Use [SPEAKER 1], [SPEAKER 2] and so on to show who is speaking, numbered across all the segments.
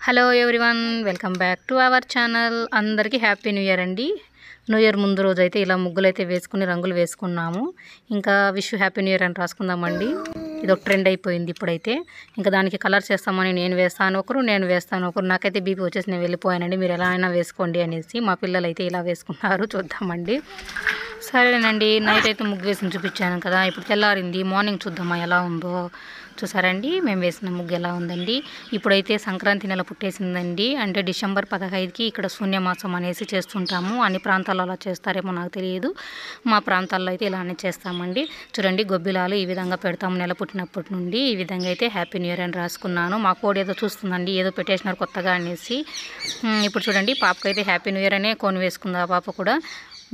[SPEAKER 1] Hello everyone, welcome back to our channel. అందరికీ happy new year అండి. New year ముందు రోజు అయితే ఇలా ముగ్గులు అయితే వేసుకుని రంగులు వేసుకున్నాము. ఇంకా విష్ హ్యాపీ న్యూ ఇయర్ అని రాసుకుందామండి. ఇది ఒక ట్రెండ్ అయిపోయింది ఇప్పుడైతే. ఇంకా దానికి కలర్స్ వేస్తామని నేను వేస్తాను ఒకరు. నాకైతే బీపీ వచ్చేసి నేను వెళ్ళిపోయానండి. మీరు ఎలా అయినా వేసుకోండి అనేసి మా పిల్లలు అయితే ఇలా వేసుకున్నారు. చూద్దామండి. సరేనండి, నైట్ అయితే ముగ్గు వేసి చూపించాను కదా. ఇప్పుడు తెల్లారింది, మార్నింగ్ చూద్దామా ఎలా ఉందో. చూసారండి మేము వేసిన ముగ్గు ఎలా ఉందండి. ఇప్పుడైతే సంక్రాంతి నెల పుట్టేసిందండి. అంటే డిసెంబర్ 15కి ఇక్కడ శూన్యమాసం అనేసి చేస్తుంటాము. అన్ని ప్రాంతాల్లో అలా చేస్తారేమో నాకు తెలియదు. మా ప్రాంతాల్లో అయితే ఇలానే చేస్తామండి. చూడండి, గొబ్బిలాలు ఈ విధంగా పెడతాము నెల పుట్టినప్పటి నుండి. ఈ విధంగా అయితే హ్యాపీ న్యూ ఇయర్ అని రాసుకున్నాను. మా కోడి ఏదో చూస్తుందండి, ఏదో పెట్టేసినారు కొత్తగా అనేసి. ఇప్పుడు చూడండి, పాపకైతే హ్యాపీ న్యూ ఇయర్ అనే కొని వేసుకుంది ఆ పాప కూడా.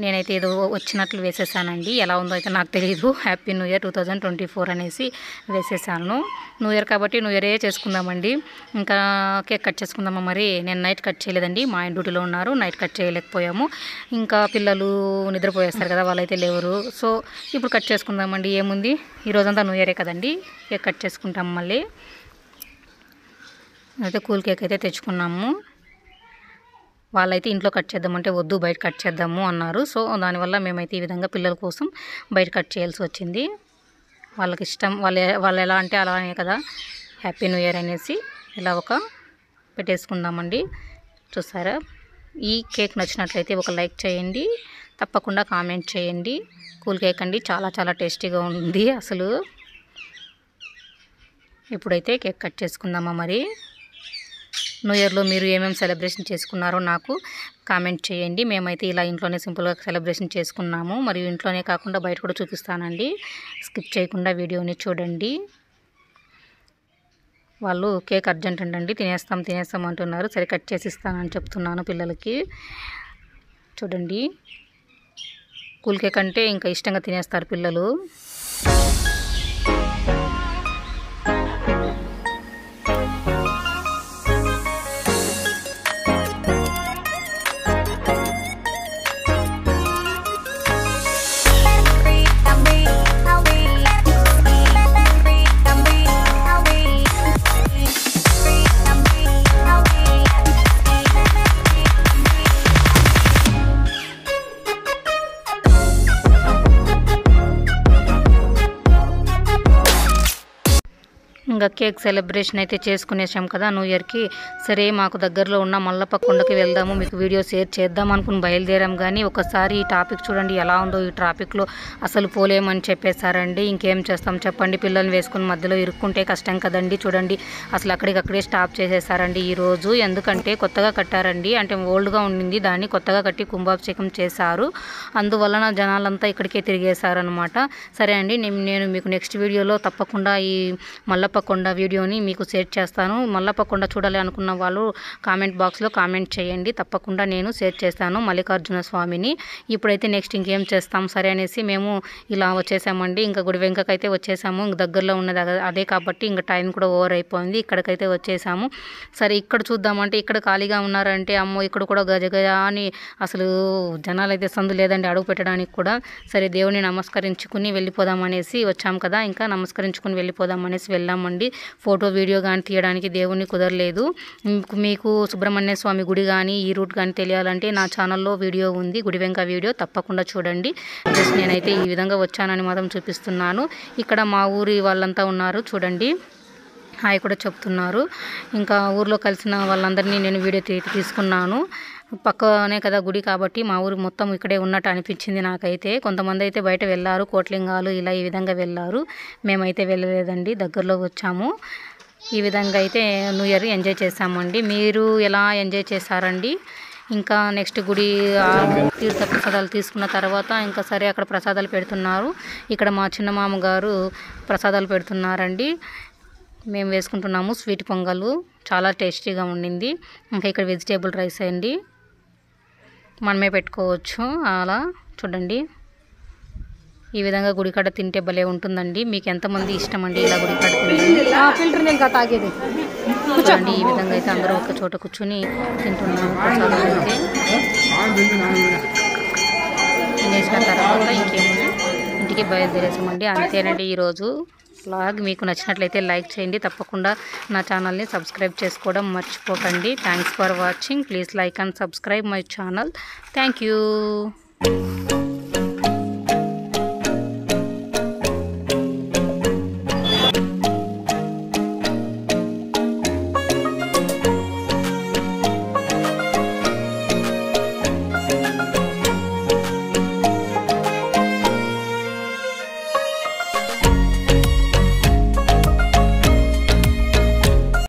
[SPEAKER 1] నేనైతే ఏదో వచ్చినట్లు వేసేసానండి. ఎలా ఉందో అయితే నాకు తెలియదు. హ్యాపీ న్యూ ఇయర్ 2024 అనేసి వేసేసాను. న్యూ ఇయర్ కాబట్టి న్యూ ఇయరే చేసుకుందామండి. ఇంకా కేక్ కట్ చేసుకుందామా మరి. నేను నైట్ కట్ చేయలేదండి, మా ఆయన డ్యూటీలో ఉన్నారు, నైట్ కట్ చేయలేకపోయాము. ఇంకా పిల్లలు నిద్రపోయేస్తారు కదా, వాళ్ళైతే లేవరు. సో ఇప్పుడు కట్ చేసుకుందామండి. ఏముంది, ఈరోజంతా న్యూ ఇయరే కదండి. కేక్ కట్ చేసుకుంటాం మళ్ళీ. అయితే కూల్ కేక్ అయితే తెచ్చుకున్నాము. వాళ్ళైతే ఇంట్లో కట్ చేద్దామంటే వద్దు, బయట కట్ చేద్దాము అన్నారు. సో దానివల్ల మేమైతే ఈ విధంగా పిల్లల కోసం బయట కట్ చేయాల్సి వచ్చింది. వాళ్ళకి ఇష్టం, వాళ్ళు ఎలా అంటే అలానే కదా హ్యాపీ న్యూ ఇయర్ అనేసి ఇలా ఒక పెట్టేసుకుందామండి. చూసారా, ఈ కేక్ నచ్చినట్లయితే ఒక లైక్ చేయండి, తప్పకుండా కామెంట్ చేయండి. కూల్ కేక్ అండి, చాలా చాలా టేస్టీగా ఉంది అసలు. ఇప్పుడైతే కేక్ కట్ చేసుకుందామా మరి. న్యూ ఇయర్లో మీరు ఏమేమి సెలబ్రేషన్ చేసుకున్నారో నాకు కామెంట్ చేయండి. మేమైతే ఇలా ఇంట్లోనే సింపుల్గా సెలబ్రేషన్ చేసుకున్నాము. మరియు ఇంట్లోనే కాకుండా బయట కూడా చూపిస్తానండి. స్కిప్ చేయకుండా వీడియోని చూడండి. వాళ్ళు కేక్ అర్జెంట్ అండి, తినేస్తాం అంటున్నారు. సరే కట్ చేసి ఇస్తానని చెప్తున్నాను పిల్లలకి. చూడండి, కూల్ కేక్ అంటే ఇంకా ఇష్టంగా తినేస్తారు పిల్లలు. ఇంకా కేక్ సెలబ్రేషన్ అయితే చేసుకునేసాం కదా న్యూ ఇయర్కి. సరే మాకు దగ్గరలో ఉన్న మల్లప్ప కొండకి వెళ్దాము, మీకు వీడియో షేర్ చేద్దాం అనుకుని బయలుదేరాం. కానీ ఒకసారి ఈ టాపిక్ చూడండి ఎలా ఉందో. ఈ ట్రాఫిక్లో అసలు పోలేమని చెప్పేశారండి. ఇంకేం చేస్తాం చెప్పండి, పిల్లల్ని వేసుకుని మధ్యలో ఇరుక్కుంటే కష్టం కదండి. చూడండి, అసలు అక్కడికక్కడే స్టాప్ చేసేసారండి ఈరోజు. ఎందుకంటే కొత్తగా కట్టారండి, అంటే ఓల్డ్గా ఉండింది, దాన్ని కొత్తగా కట్టి కుంభాభిషేకం చేశారు. అందువలన జనాలంతా ఇక్కడికే తిరిగేశారనమాట. సరే అండి, నేను మీకు నెక్స్ట్ వీడియోలో తప్పకుండా ఈ మల్లప్ప కొండ వీడియోని మీకు షేర్ చేస్తాను. మల్లప్ప కొండ చూడాలి అనుకున్న వాళ్ళు కామెంట్ బాక్స్లో కామెంట్ చేయండి, తప్పకుండా నేను షేర్ చేస్తాను మల్లికార్జున స్వామిని. ఇప్పుడైతే నెక్స్ట్ ఇంకేం చేస్తాం సరే అనేసి మేము ఇలా వచ్చేసామండి. ఇంకా గుడి వెంకకైతే వచ్చేసాము. దగ్గరలో ఉన్నది అదే కాబట్టి ఇంకా టైం కూడా ఓవర్ అయిపోయింది. ఇక్కడికైతే వచ్చేసాము. సరే ఇక్కడ చూద్దామంటే ఇక్కడ ఖాళీగా ఉన్నారంటే అమ్మో ఇక్కడ కూడా గజగజ అని అసలు జనాలు అయితే సందు లేదండి అడుగు పెట్టడానికి కూడా. సరే దేవుని నమస్కరించుకుని వెళ్ళిపోదామనేసి వచ్చాం కదా, ఇంకా నమస్కరించుకుని వెళ్ళిపోదామనేసి వెళ్ళామండి. ఫోటో వీడియో కానీ తీయడానికి దేవుని కుదరలేదు. మీకు సుబ్రహ్మణ్య స్వామి గుడి కానీ ఈ రూట్ కానీ తెలియాలంటే నా ఛానల్లో వీడియో ఉంది, గుడి వెంక వీడియో, తప్పకుండా చూడండి. జస్ట్ నేనైతే ఈ విధంగా వచ్చానని మాత్రం చూపిస్తున్నాను. ఇక్కడ మా ఊరి వాళ్ళంతా ఉన్నారు చూడండి, హాయ్ కూడా చెప్తున్నారు. ఇంకా ఊర్లో కలిసిన వాళ్ళందరినీ నేను వీడియో తీసుకున్నాను. పక్కనే కదా గుడి కాబట్టి మా ఊరు మొత్తం ఇక్కడే ఉన్నట్టు అనిపించింది నాకైతే. కొంతమంది అయితే బయట వెళ్ళారు, కోట్లింగాలు ఇలా ఈ విధంగా వెళ్ళారు. మేమైతే వెళ్ళలేదండి, దగ్గరలో వచ్చాము. ఈ విధంగా అయితే న్యూ ఇయర్ ఎంజాయ్ చేసామండి. మీరు ఎలా ఎంజాయ్ చేశారండి? ఇంకా నెక్స్ట్ గుడి తీర్థ ప్రసాదాలు తీసుకున్న తర్వాత ఇంకా సరే అక్కడ ప్రసాదాలు పెడుతున్నారు. ఇక్కడ మా చిన్న మామగారు ప్రసాదాలు పెడుతున్నారండి. మేము వేసుకుంటున్నాము స్వీట్ పొంగలు, చాలా టేస్టీగా ఉండింది. ఇంకా ఇక్కడ వెజిటేబుల్ రైస్ అండి, మనమే పెట్టుకోవచ్చు. అలా చూడండి, ఈ విధంగా గుడికాడ తింటే భలే ఉంటుందండి. మీకు ఎంతమంది ఇష్టం అండి ఇలా గుడికాడ తినేది? చూడండి, ఈ విధంగా అయితే అందరూ ఒక చోట కూర్చొని తింటున్నాము ప్రసాదాలు అయితే. తినేసిన తర్వాత ఇంకేముంది, ఇంటికి బయలుదేరేసామండి. అంతేనండి ఈరోజు వ్లాగ్ మీకు నచ్చినట్లయితే లైక్ చేయండి. తప్పకుండా నా ఛానల్ని సబ్స్క్రైబ్ చేసుకోవడం మర్చిపోకండి. Thanks for watching. Please like and subscribe my channel. Thank you.